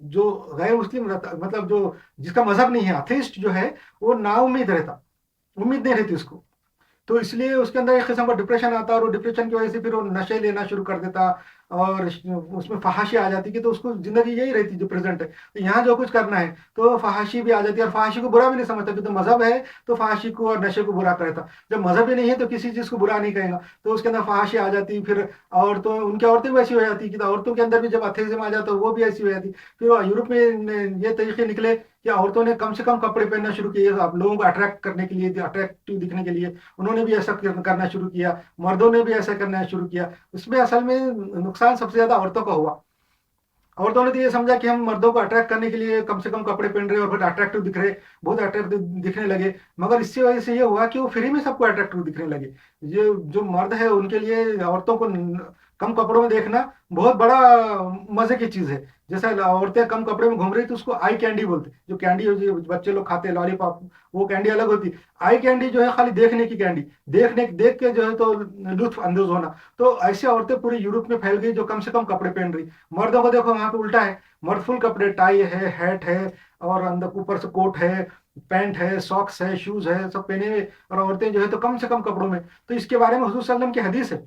جو غیر مسلم رہتا مطلب جو جس کا مذہب نہیں ہے اتھیسٹ جو ہے وہ نا امید رہتا امید نہیں رہتی اس کو تو اس لیے اس کے اندر ایک قسم کا ڈپریشن آتا اور وہ ڈپریشن کی وجہ سے پھر وہ نشے لینا شروع کر دیتا اور اس میں فحاشی آ جاتی کہ تو اس کو زندگی یہی رہتی جو پریزنٹ ہے تو یہاں جو کچھ کرنا ہے تو فحاشی بھی آ جاتی ہے اور فحاشی کو برا بھی نہیں سمجھتا کہ تو مذہب ہے تو فحاشی کو اور نشے کو برا کرتا جب مذہب ہی نہیں ہے تو کسی چیز کو برا نہیں کہے گا تو اس کے اندر فحاشی آ جاتی پھر عورتوں ان کی عورتیں بھی ایسی ہو جاتی کہ عورتوں کے اندر بھی جب اتھیزم آ جاتا وہ بھی ایسی ہو جاتی پھر یورپ میں یہ طریقے نکلے کہ عورتوں نے کم سے کم کپڑے پہننا شروع کیے آپ لوگوں کو اٹریکٹ کرنے کے لیے اٹریکٹیو دکھنے کے لیے انہوں نے بھی ایسا کرنا شروع کیا مردوں نے بھی ایسا کرنا شروع کیا اس میں اصل میں نقصان سب سے زیادہ عورتوں کا ہوا عورتوں نے تو یہ سمجھا کہ ہم مردوں کو اٹریکٹ کرنے کے لیے کم سے کم کپڑے پہن رہے اور پھر اٹریکٹیو دکھ رہے بہت اٹریکٹیو دکھنے لگے مگر اس کی وجہ سے یہ ہوا کہ وہ فری میں سب کو اٹریکٹیو دکھنے لگے یہ جو مرد ہے ان کے لیے عورتوں کو کم کپڑوں میں دیکھنا بہت بڑا مزے کی چیز ہے جیسا عورتیں کم کپڑے میں گھوم رہی تو اس کو آئی کینڈی بولتے جو کینڈی بچے لوگ کھاتے ہیں لالی پاپ وہ کینڈی الگ ہوتی آئی کینڈی جو ہے خالی دیکھنے کی کینڈی دیکھ کے جو ہے تو لطف اندوز ہونا تو ایسے عورتیں پوری یورپ میں پھیل گئی جو کم سے کم کپڑے پہن رہی مردوں کو دیکھو وہاں پہ الٹا ہے مرد فل کپڑے ٹائی ہے ہیٹ ہے اور اندر اوپر سے کوٹ ہے پینٹ ہے ساکس ہے شوز ہے سب پہنے ہوئے اور عورتیں جو ہے تو کم سے کم کپڑوں میں تو اس کے بارے میں حضور صلی اللہ علیہ وسلم کی حدیث ہے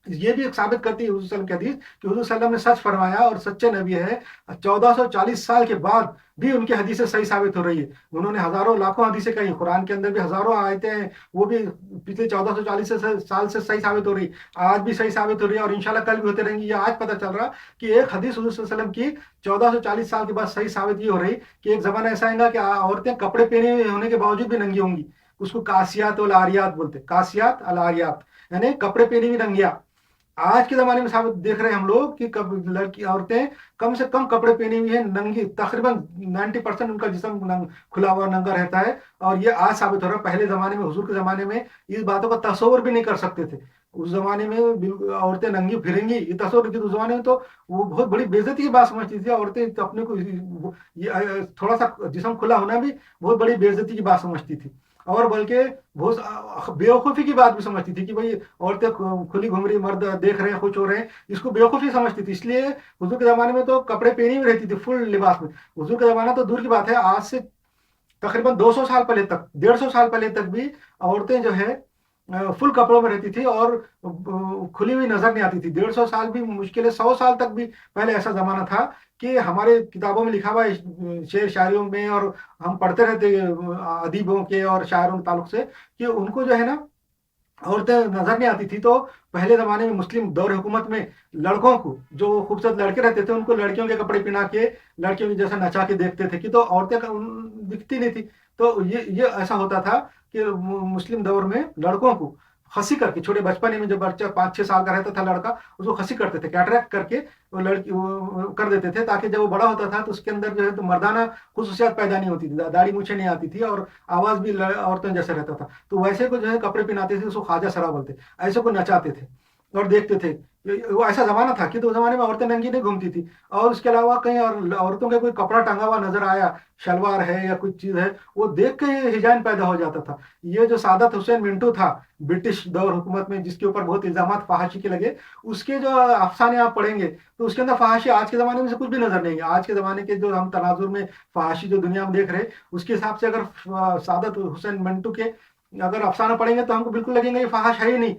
یہ بھی ایک ثابت کرتی ہے حضور صلی اللہ علیہ وسلم کی حدیث کہ حضور صلی اللہ علیہ وسلم نے سچ فرمایا اور سچے نبی ہے 1440 سال کے بعد بھی ان کی حدیثیں صحیح ثابت ہو رہی ہے انہوں نے ہزاروں لاکھوں حدیثیں کہی قرآن کے اندر بھی ہزاروں آیتیں ہیں وہ بھی پچھلے 1440 سال سے صحیح ثابت ہو رہی آج بھی صحیح ثابت ہو رہی ہے اور انشاءاللہ کل بھی ہوتے رہیں گی یہ آج پتہ چل رہا کہ ایک حدیث حضور صلی اللہ علیہ وسلم کی 1440 سال کے بعد صحیح ثابت یہ ہو رہی کہ ایک زمانہ ایسا آئے گا کہ عورتیں کپڑے پہنے ہونے کے باوجود بھی ننگی ہوں گی اس کو کاسیات والعاریات بولتے کاسیات العاریات یعنی کپڑے پہنے بھی ننگیا آج کے زمانے میں ثابت دیکھ رہے ہیں ہم لوگ کہ لڑکی عورتیں کم سے کم کپڑے پہنے ہوئی ہیں ننگی تقریباً 90% ان کا جسم کھلا ہوا ننگا رہتا ہے اور یہ آج ثابت ہو رہا ہے پہلے زمانے میں حضور کے زمانے میں اس باتوں کا تصور بھی نہیں کر سکتے تھے اس زمانے میں عورتیں ننگی پھریں گی یہ تصور نہیں تھی اس زمانے میں تو وہ بہت بڑی بےعزتی کی بات سمجھتی تھی عورتیں اپنے کو تھوڑا سا جسم کھلا ہونا بھی بہت بڑی بےعزتی کی بات سمجھتی تھی اور بلکہ بہت بیوقوفی کی بات بھی سمجھتی تھی کہ بھائی عورتیں کھلی گھوم رہی مرد دیکھ رہے ہیں خوش ہو رہے ہیں اس کو بیوقوفی سمجھتی تھی اس لیے حضور کے زمانے میں تو کپڑے پہنی ہوئی رہتی تھی فل لباس میں حضور کا زمانہ تو دور کی بات ہے آج سے تقریباً 200 سال پہلے تک 150 سال پہلے تک بھی عورتیں جو ہے فل کپڑوں میں رہتی تھی اور کھلی ہوئی نظر نہیں آتی تھی 150 سال بھی مشکل ہے 100 سال تک بھی پہلے ایسا زمانہ تھا کہ ہمارے کتابوں میں لکھا ہوا ہے شعر شاعریوں میں اور ہم پڑھتے رہتے ادیبوں کے اور شاعروں کے تعلق سے کہ ان کو جو ہے نا عورتیں نظر نہیں آتی تھی تو پہلے زمانے میں مسلم دور حکومت میں لڑکوں کو جو خوبصورت لڑکے رہتے تھے ان کو لڑکیوں کے کپڑے پہنا کے لڑکیوں کی جیسا نچا کے دیکھتے تھے کہ تو عورتیں دکھتی نہیں تھی تو یہ ایسا ہوتا تھا کہ مسلم دور میں لڑکوں کو خسی کر کے چھوٹے بچپنے میں جب بچہ 5-6 سال کا رہتا تھا لڑکا اس کو خسی کرتے تھے کیٹریکٹ کر کے وہ لڑکی کر دیتے تھے تاکہ جب وہ بڑا ہوتا تھا تو اس کے اندر جو ہے تو مردانہ خصوصیات پیدا نہیں ہوتی تھی داڑھی مونچھیں نہیں آتی تھی اور آواز بھی عورتوں جیسے رہتا تھا تو ویسے کو جو ہے کپڑے پہناتے تھے اس کو خواجہ سرا بولتے ایسے کو نچاتے تھے اور دیکھتے تھے وہ ایسا زمانہ تھا کہ تو زمانے میں عورتیں ننگی نہیں گھومتی تھی اور اس کے علاوہ کہیں اور عورتوں کا کوئی کپڑا ٹانگا ہوا نظر آیا شلوار ہے یا کچھ چیز ہے وہ دیکھ کے ہجان پیدا ہو جاتا تھا یہ جو سعادت حسین منٹو تھا برٹش دور حکومت میں جس کے اوپر بہت الزامات فحاشی کے لگے اس کے جو افسانے آپ پڑھیں گے تو اس کے اندر فحاشی آج کے زمانے میں سے کچھ بھی نظر نہیں ہے آج کے زمانے کے جو ہم تناظر میں فحاشی جو دنیا میں دیکھ رہے اس کے حساب سے اگر سعادت حسین منٹو کے اگر افسانہ پڑھیں گے تو ہم کو بالکل لگیں گے یہ فحاش ہے ہی نہیں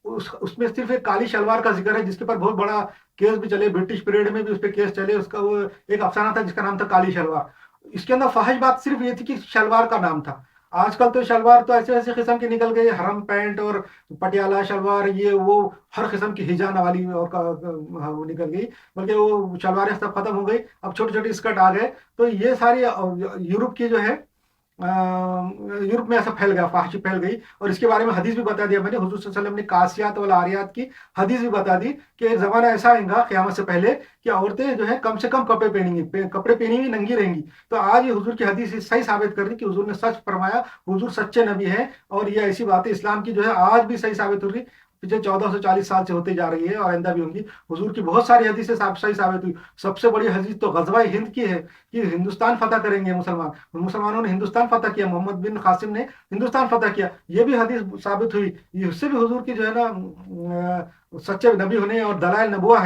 اس میں صرف ایک کالی شلوار کا ذکر ہے جس کے پر بہت بڑا کیس بھی چلے برٹش پیریڈ میں بھی اس پہ کیس چلے اس کا وہ ایک افسانہ تھا جس کا نام تھا کالی شلوار اس کے اندر فحش بات صرف یہ تھی کہ شلوار کا نام تھا آج کل تو شلوار تو ایسے ایسے قسم کی نکل گئی حرم پینٹ اور پٹیالہ شلوار یہ وہ ہر قسم کی ہجان والی اور وہ نکل گئی بلکہ وہ شلواریں سب ختم ہو گئی اب چھوٹی چھوٹی اسکرٹ آ گئے تو یہ ساری یورپ کی جو ہے یورپ میں ایسا پھیل گیا فحاشی پھیل گئی اور اس کے بارے میں حدیث بھی بتا دیا میں نے حضور صلی اللہ علیہ وسلم نے کاسیات والعاریات کی حدیث بھی بتا دی کہ ایک زمانہ ایسا آئے گا قیامت سے پہلے کہ عورتیں جو ہے کم سے کم کپڑے پہنیں گی کپڑے پہنی ہوئی ننگی رہیں گی تو آج یہ حضور کی حدیث صحیح ثابت کر دی کہ حضور نے سچ فرمایا حضور سچے نبی ہیں اور یہ ایسی باتیں اسلام کی جو ہے آج بھی صحیح ثابت ہو رہی پچھلے 1440 سال سے ہوتے جا رہی ہے اور آئندہ بھی ہوں گی حضور کی بہت ساری حدیثیں صحیح ثابت ہوئی سب سے بڑی حدیث تو غزوہ ہند کی ہے کہ ہندوستان فتح کریں گے مسلمانوں نے ہندوستان فتح کیا محمد بن قاسم نے ہندوستان فتح کیا یہ بھی حدیث ثابت ہوئی اس سے بھی حضور کی جو ہے نا سچے نبی ہونے اور دلائل نبوہ ہے